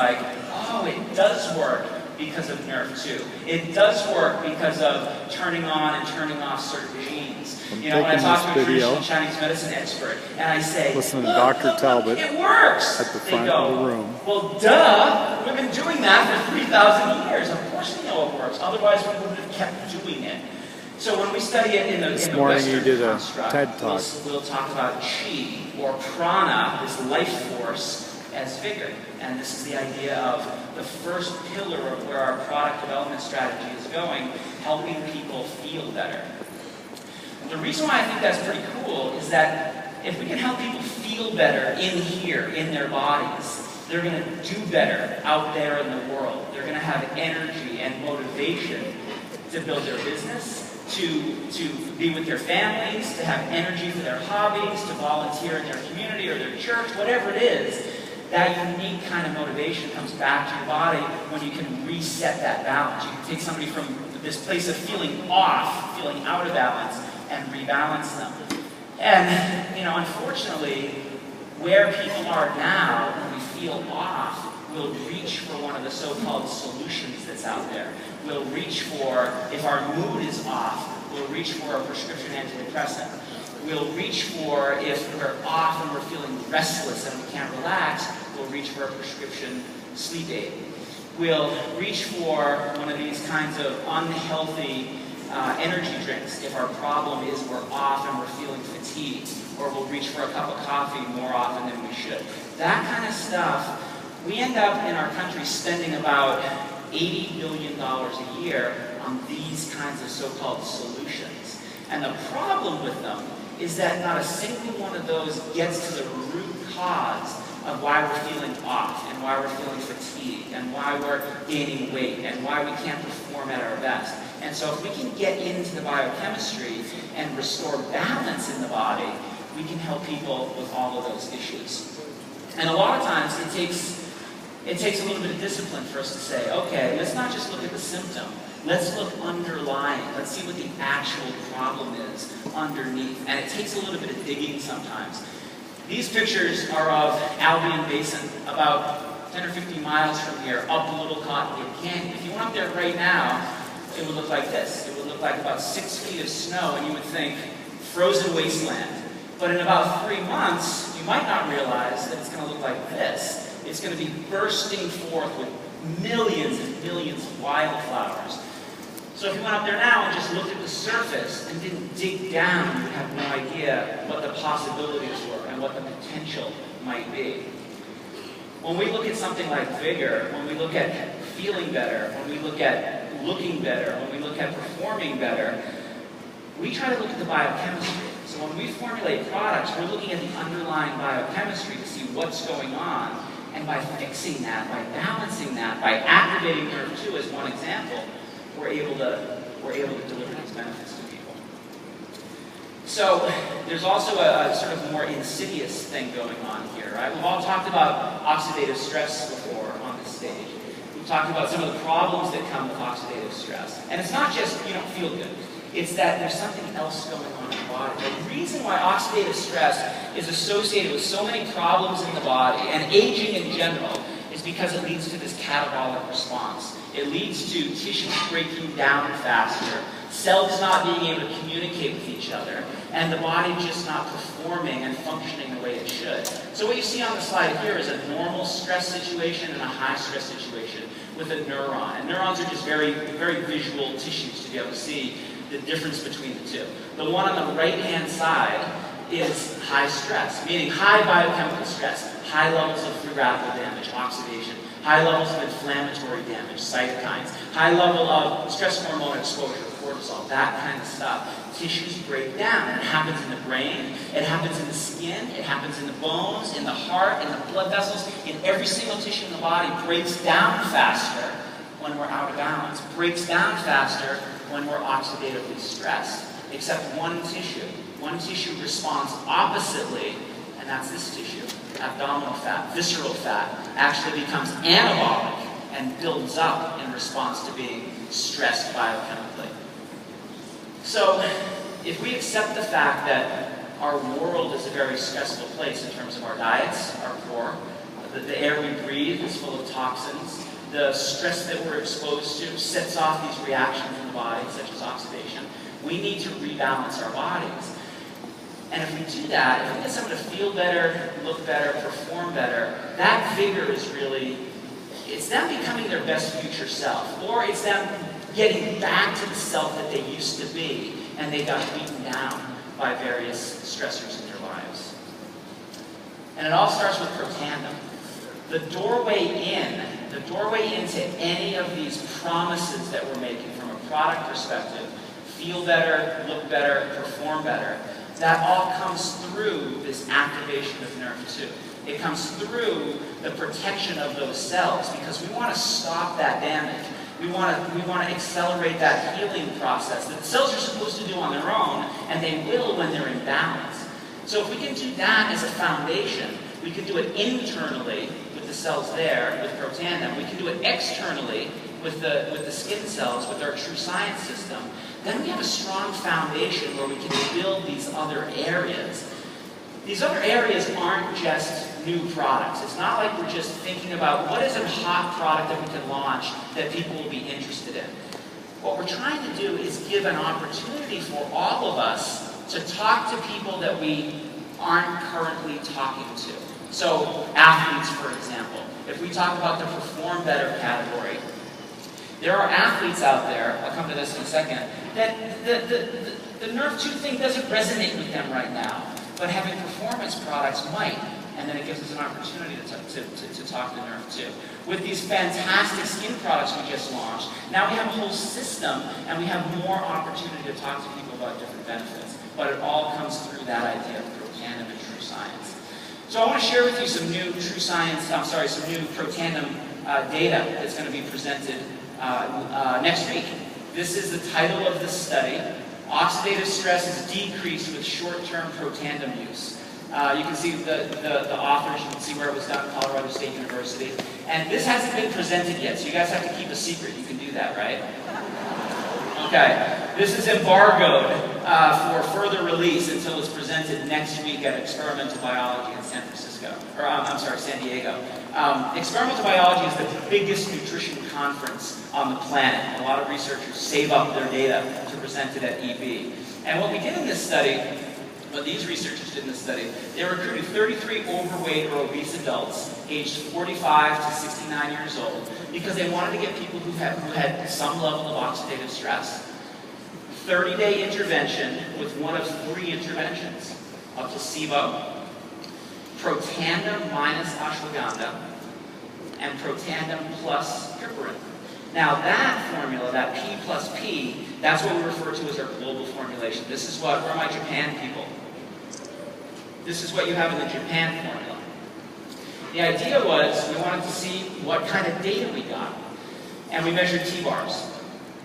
like, oh, it does work because of nerve 2. It does work because of turning on and turning off certain genes. You know, when I talk to a traditional Chinese medicine expert and I say, listen to Dr. Talbott it works, at the front of the room. Well, duh, we've been doing that for 3,000 years. Of course we know it works. Otherwise, we wouldn't have kept doing it. So when we study it in the This morning you did a TED Talk. We'll talk about chi, or prana, this life force, as vigor. And this is the idea of the first pillar of where our product development strategy is going, helping people feel better. The reason why I think that's pretty cool is that if we can help people feel better in here, in their bodies, they're going to do better out there in the world. They're going to have energy and motivation to build their business, to be with their families, to have energy for their hobbies, to volunteer in their community or their church, whatever it is. That unique kind of motivation comes back to your body when you can reset that balance. You can take somebody from this place of feeling off, feeling out of balance, and rebalance them. And, you know, unfortunately, where people are now, when we feel off, we'll reach for one of the so-called solutions that's out there. We'll reach for, if our mood is off, we'll reach for a prescription antidepressant. We'll reach for, if we're off and we're feeling restless and we can't relax, we'll reach for a prescription sleep aid. We'll reach for one of these kinds of unhealthy energy drinks if our problem is we're off and we're feeling fatigued. Or we'll reach for a cup of coffee more often than we should. That kind of stuff, we end up in our country spending about $80 billion a year on these kinds of so-called solutions. And the problem with them is that not a single one of those gets to the root cause of why we're feeling off, and why we're feeling fatigued, and why we're gaining weight, and why we can't perform at our best. And so if we can get into the biochemistry and restore balance in the body, we can help people with all of those issues. And a lot of times it takes a little bit of discipline for us to say, okay, let's not just look at the symptom. Let's look underlying. Let's see what the actual problem is underneath. And it takes a little bit of digging sometimes. These pictures are of Albion Basin, about 10 or 15 miles from here, up a little Cottonwood Canyon. If you went up there right now, it would look like this. It would look like about 6 feet of snow, and you would think frozen wasteland. But in about 3 months, you might not realize that it's going to look like this. It's going to be bursting forth with millions and millions of wildflowers. So if you went up there now and just looked at the surface and didn't dig down, you would have no idea what the possibilities were and what the potential might be. When we look at something like vigor, when we look at feeling better, when we look at looking better, when we look at performing better, we try to look at the biochemistry. So when we formulate products, we're looking at the underlying biochemistry to see what's going on. And by fixing that, by balancing that, by activating nerve 2 as one example, we're able to deliver these benefits to people. So there's also a sort of more insidious thing going on here, right? We've all talked about oxidative stress before on this stage. We've talked about some of the problems that come with oxidative stress. And it's not just you don't feel good. It's that there's something else going on in the body. The reason why oxidative stress is associated with so many problems in the body, and aging in general, is because it leads to this catabolic response. It leads to tissues breaking down faster, cells not being able to communicate with each other, and the body just not performing and functioning the way it should. So what you see on the slide here is a normal stress situation and a high stress situation with a neuron. And neurons are just very, very visual tissues to be able to see the difference between the two. The one on the right-hand side is high stress, meaning high biochemical stress, high levels of free radical damage, oxidation, high levels of inflammatory damage, cytokines, high level of stress hormone exposure, cortisol, that kind of stuff. Tissues break down. It happens in the brain, it happens in the skin, it happens in the bones, in the heart, in the blood vessels, in every single tissue in the body. Breaks down faster when we're out of balance, breaks down faster when we're oxidatively stressed, except one tissue. One tissue responds oppositely, and that's this tissue. Abdominal fat, visceral fat, actually becomes anabolic and builds up in response to being stressed biochemically. So, if we accept the fact that our world is a very stressful place in terms of our diets are poor, The air we breathe is full of toxins. The stress that we're exposed to sets off these reactions in the body, such as oxidation. We need to rebalance our bodies. And if we do that, if we get someone to feel better, look better, perform better, that vigor is really, it's them becoming their best future self. Or it's them getting back to the self that they used to be, and they got beaten down by various stressors in their lives. And it all starts with protandem. The doorway into any of these promises that we're making from a product perspective, feel better, look better, perform better, that all comes through this activation of nerve 2. It comes through the protection of those cells, because we want to stop that damage. We want to accelerate that healing process that the cells are supposed to do on their own, and they will when they're in balance. So if we can do that as a foundation, we can do it internally with the cells there, with protandem. We can do it externally with the skin cells, with our true science system. Then we have a strong foundation where we can build these other areas. These other areas aren't just new products. It's not like we're just thinking about what is a hot product that we can launch that people will be interested in. What we're trying to do is give an opportunity for all of us to talk to people that we aren't currently talking to. So athletes, for example. If we talk about the perform better category, there are athletes out there, I'll come to this in a second, that the Nerve 2 thing doesn't resonate with them right now, but having performance products might, and then it gives us an opportunity to talk to Nerve 2. With these fantastic skin products we just launched, now we have a whole system, and we have more opportunity to talk to people about different benefits, but it all comes through that idea of protandem and true science. So I want to share with you some new some new protandem data that's going to be presented next week. This is the title of this study. Oxidative stress is decreased with short-term protandem use. You can see the authors, you can see where it was done at Colorado State University. And this hasn't been presented yet, so you guys have to keep a secret. You can do that, right? Okay. This is embargoed for further release until it's presented next week at Experimental Biology in San Francisco. Or, San Diego. Experimental Biology is the biggest nutrition conference on the planet. A lot of researchers save up their data to present it at EB. And what we did in this study, what these researchers did in this study, they recruited 33 overweight or obese adults aged 45 to 69 years old because they wanted to get people who had some level of oxidative stress. 30-day intervention with one of 3 interventions: a placebo, protandem minus ashwagandha, and protandem plus piperine. Now that formula, that P plus P, that's what we refer to as our global formulation. This is what, where are my Japan people? This is what you have in the Japan formula. The idea was we wanted to see what kind of data we got. And we measured T-bars.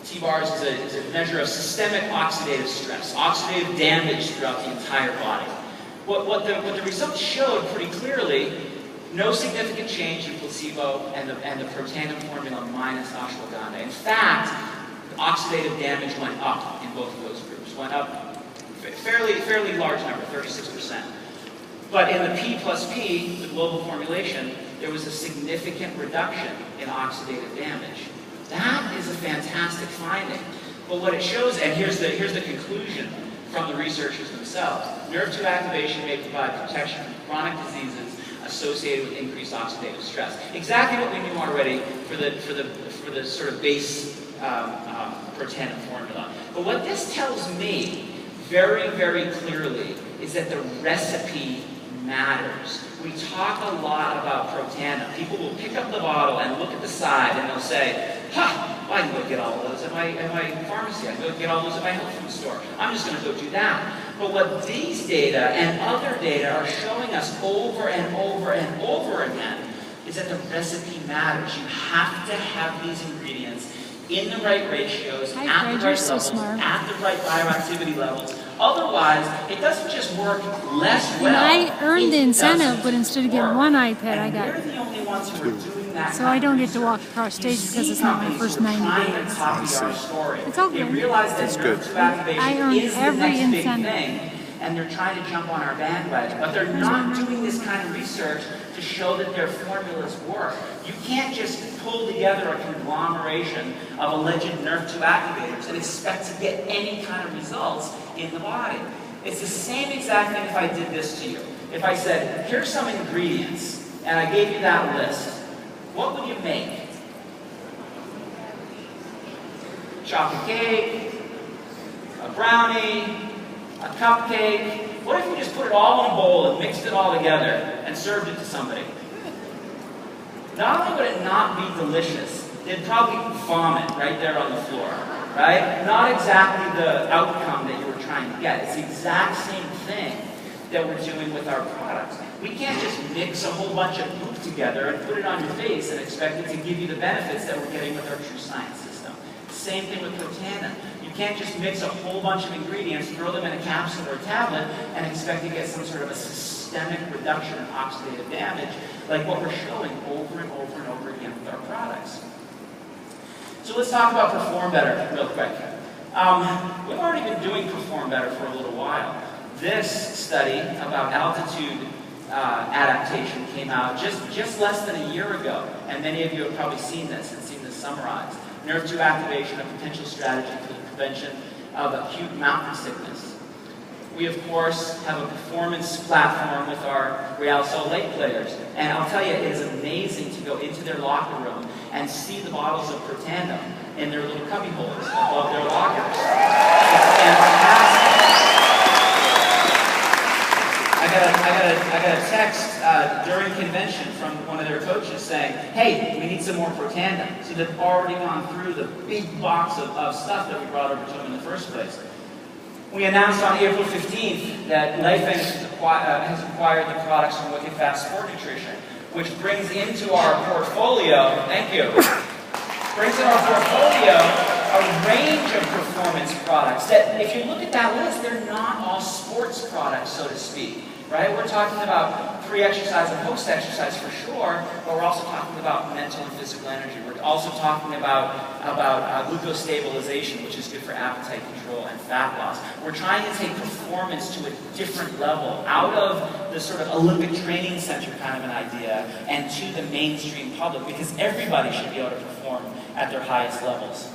T-bars is a measure of systemic oxidative stress, oxidative damage throughout the entire body. What the results showed pretty clearly, no significant change in placebo and the protandem formula minus ashwagandha. In fact, oxidative damage went up in both of those groups. Went up fairly large number, 36%. But in the P plus P, the global formulation, there was a significant reduction in oxidative damage. That is a fantastic finding. But what it shows, and here's the conclusion from the researchers themselves: Nerve 2 activation may provide protection from chronic diseases associated with increased oxidative stress. Exactly what we knew already for the sort of base protandem formula. But what this tells me very, very clearly is that the recipe matters. We talk a lot about protandem. People will pick up the bottle and look at the side and they'll say, "Ha, well, I can go get all of those at my pharmacy. I can go get all those at my health food store. I'm just going to go do that." But what these data and other data are showing us over and over and over again is that the recipe matters. You have to have these ingredients in the right ratios, at the right levels, at the right bioactivity levels. Otherwise, it doesn't just work less well. And I earned the incentive, but instead of getting one iPad, I got the only ones who are doing that. So I don't get to walk across stage because it's not my first 90 days. It's It's all good. It's good. I earned every incentive. and they're trying to jump on our bandwagon, but they're not doing this kind of research to show that their formulas work. You can't just pull together a conglomeration of alleged Nerf2 activators and expect to get any kind of results in the body. It's the same exact thing if I did this to you. If I said, here's some ingredients, and I gave you that list, what would you make? Chocolate cake, a brownie, a cupcake. What if you just put it all in a bowl and mixed it all together and served it to somebody? Not only would it not be delicious, they'd probably vomit right there on the floor, right? Not exactly the outcome that you were trying to get. It's the exact same thing that we're doing with our products. We can't just mix a whole bunch of poop together and put it on your face and expect it to give you the benefits that we're getting with our True Science system. Same thing with Protandim. You can't just mix a whole bunch of ingredients, throw them in a capsule or a tablet, and expect to get some sort of a systemic reduction in oxidative damage, like what we're showing over and over and over again with our products. So let's talk about Perform Better real quick. We've already been doing Perform Better for a little while. This study about altitude adaptation came out just less than a year ago, and many of you have probably seen this and seen this summarized. Nerve-2 activation, a potential strategy for the prevention of acute mountain sickness. We, of course, have a performance platform with our Real Sol Lake players, and I'll tell you, it is amazing to go into their locker room and see the bottles of Protandim in their little cubby holes above their lockers. It's fantastic. I got a text during convention from one of their coaches saying, hey, we need some more Protandim. So they've already gone through the big box of stuff that we brought over to them in the first place. We announced on April 15th that LifeVantage has acquired the products from Wicked Fast Sport Nutrition, which brings into our portfolio, thank you, brings in our portfolio a range of performance products that, if you look at that list, they're not all sports products, so to speak. Right? We're talking about pre-exercise and post-exercise for sure, but we're also talking about mental and physical energy. We're also talking about glucose stabilization, which is good for appetite control and fat loss. We're trying to take performance to a different level, out of the sort of Olympic training center kind of an idea, and to the mainstream public, because everybody should be able to perform at their highest levels.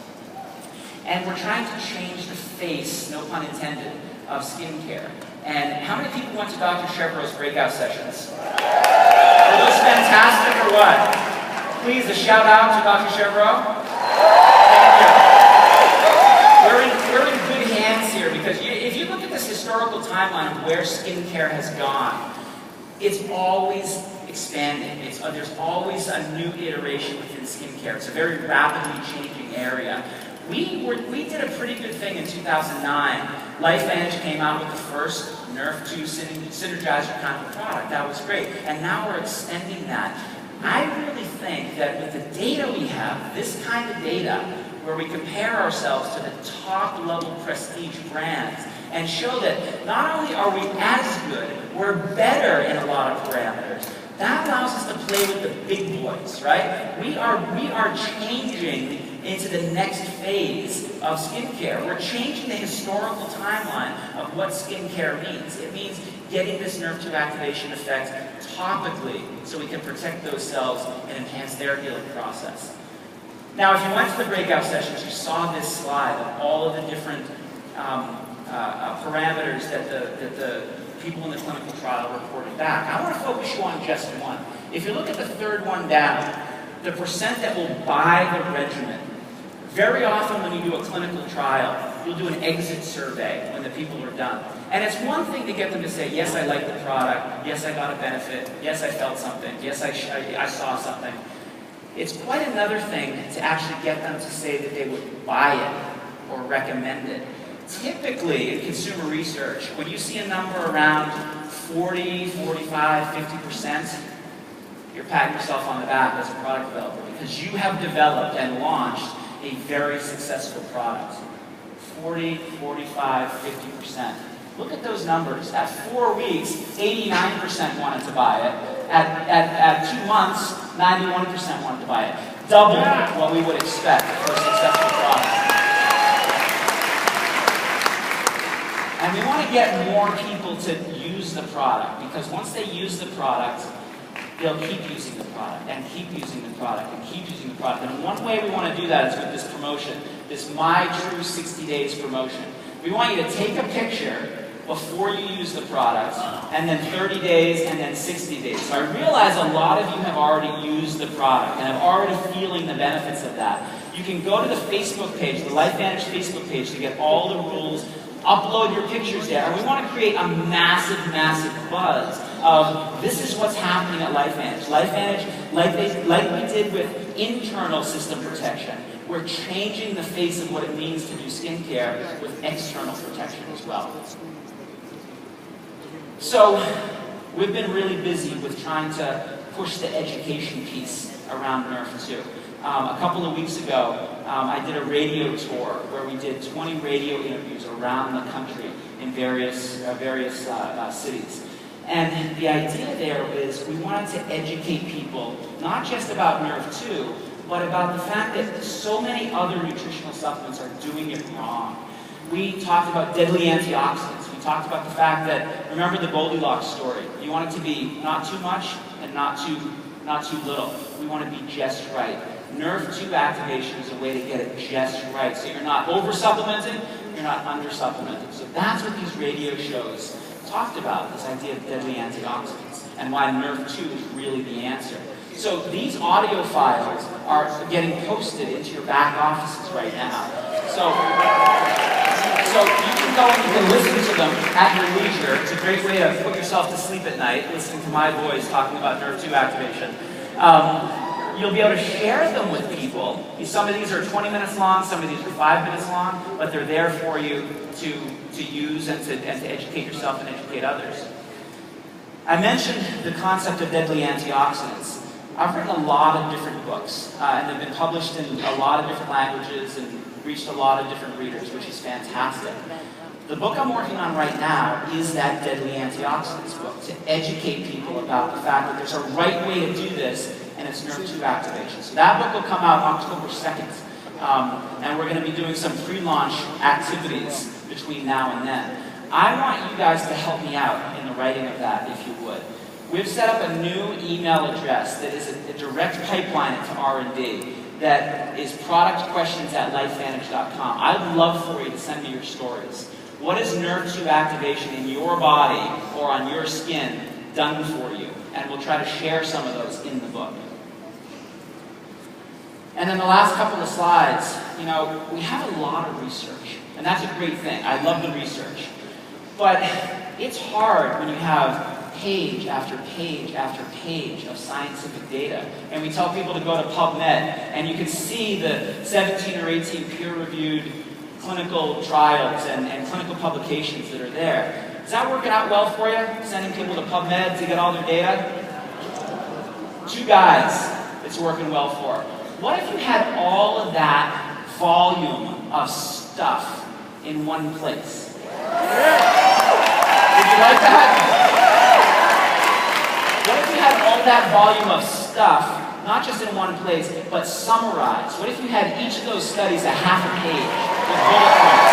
And we're trying to change the face, no pun intended, of skincare. And how many people went to Dr. Chevreau's breakout sessions? Were those fantastic or what? Please, a shout out to Dr. Chevreau. Thank you. We're in good hands here, because if you look at this historical timeline of where skincare has gone, it's always expanding. There's always a new iteration within skincare. It's a very rapidly changing area. We did a pretty good thing in 2009. LifeVantage came out with the first Nerf2 synergizer kind of product. That was great. And now we're extending that. I really think that with the data we have, this kind of data, where we compare ourselves to the top level prestige brands and show that not only are we as good, we're better in a lot of parameters. That allows us to play with the big boys, right? We are changing into the next phase of skincare. We're changing the historical timeline of what skincare means. It means getting this Nerve2 activation effect topically so we can protect those cells and enhance their healing process. Now, if you went to the breakout sessions, you saw this slide of all of the different parameters that the people in the clinical trial reported back. I want to focus you on just one. If you look at the third one down, the percent that will buy the regimen. Very often when you do a clinical trial, you'll do an exit survey when the people are done. And it's one thing to get them to say, yes, I like the product, yes, I got a benefit, yes, I felt something, yes, I saw something. It's quite another thing to actually get them to say that they would buy it or recommend it. Typically, in consumer research, when you see a number around 40, 45, 50%, you're patting yourself on the back as a product developer because you have developed and launched a very successful product. 40, 45, 50%. Look at those numbers. At 4 weeks, 89% wanted to buy it. At 2 months, 91% wanted to buy it. Double what we would expect for a successful product. And we want to get more people to use the product, because once they use the product, they'll keep using the product, and keep using the product, and keep using the product. And one way we want to do that is with this promotion, this My True 60 Days promotion. We want you to take a picture before you use the product, and then 30 days, and then 60 days. So I realize a lot of you have already used the product, and are already feeling the benefits of that. You can go to the Facebook page, the LifeVantage Facebook page, to get all the rules, upload your pictures there, and we want to create a massive, massive buzz of this is what's happening at LifeVantage. LifeVantage, like we did with internal system protection, we're changing the face of what it means to do skincare with external protection as well. So, we've been really busy with trying to push the education piece around Nerf 2. A couple of weeks ago, I did a radio tour where we did 20 radio interviews around the country in various cities. And the idea there is we wanted to educate people, not just about Nerf 2, but about the fact that so many other nutritional supplements are doing it wrong. We talked about deadly antioxidants. We talked about the fact that, remember the Goldilocks story. You want it to be not too much and not too little. We want to be just right. Nerve 2 activation is a way to get it just right. So you're not over-supplementing, you're not under-supplementing. So that's what these radio shows talked about, this idea of deadly antioxidants, and why Nerve 2 is really the answer. So these audio files are getting posted into your back offices right now. So you can go and you can listen to them at your leisure. It's a great way to put yourself to sleep at night, listening to my voice talking about Nerve 2 activation. You'll be able to share them with people. Some of these are 20 minutes long, some of these are 5 minutes long, but they're there for you to use and to educate yourself and educate others. I mentioned the concept of deadly antioxidants. I've written a lot of different books, and they've been published in a lot of different languages and reached a lot of different readers, which is fantastic. The book I'm working on right now is that Deadly Antioxidants book, to educate people about the fact that there's a right way to do this, and it's Nerve 2 activation. So that book will come out October 2nd, and we're going to be doing some pre-launch activities between now and then. I want you guys to help me out in the writing of that, if you would. We've set up a new email address that is a direct pipeline into R&D that is productquestions@lifevantage.com. I'd love for you to send me your stories. What has Nerve 2 activation in your body or on your skin done for you? And we'll try to share some of those in the book. And then the last couple of slides, you know, we have a lot of research, and that's a great thing. I love the research. But it's hard when you have page after page after page of scientific data. And we tell people to go to PubMed, and you can see the 17 or 18 peer-reviewed clinical trials and clinical publications that are there. Is that working out well for you, sending people to PubMed to get all their data? 2 guys it's working well for. What if you had all of that volume of stuff in one place? Would you like that? What if you had all that volume of stuff, not just in one place, but summarized? What if you had each of those studies a half a page with bullet points?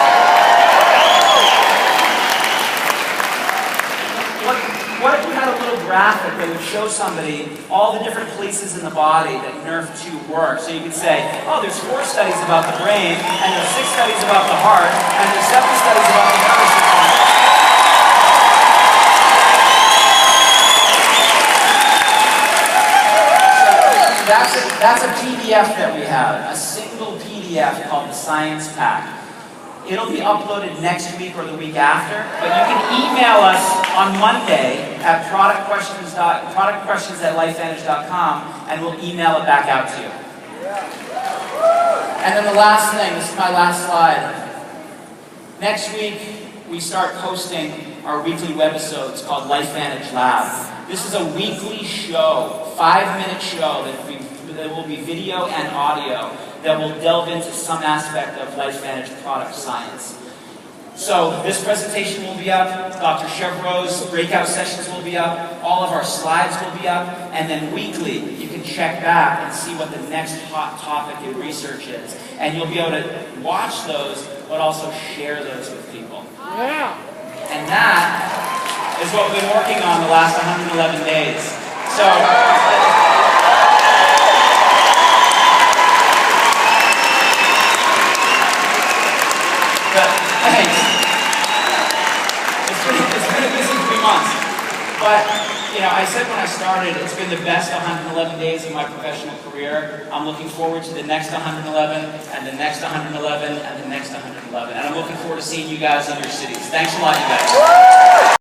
What if you had a little graphic that would show somebody all the different places in the body that Nerve 2 works? So you could say, oh, there's 4 studies about the brain, and there's 6 studies about the heart, and there's 7 studies about the nervous system. That's a PDF that we have, a single PDF called the Science Pack. It'll be uploaded next week or the week after, but you can email us on Monday at productquestions@lifevantage.com, and we'll email it back out to you. And then the last thing, this is my last slide. Next week, we start posting our weekly webisodes called LifeVantage Lab. This is a weekly show, 5-minute show that will be video and audio that will delve into some aspect of LifeVantage product science. So this presentation will be up, Dr. Chevreau's breakout sessions will be up, all of our slides will be up, and then weekly you can check back and see what the next hot topic in research is. And you'll be able to watch those, but also share those with people. Yeah. And that is what we've been working on the last 111 days. So, thanks. It's been a busy 3 months. But, you know, I said when I started, it's been the best 111 days of my professional career. I'm looking forward to the next 111, and the next 111, and the next 111. And I'm looking forward to seeing you guys in your cities. Thanks a lot, you guys.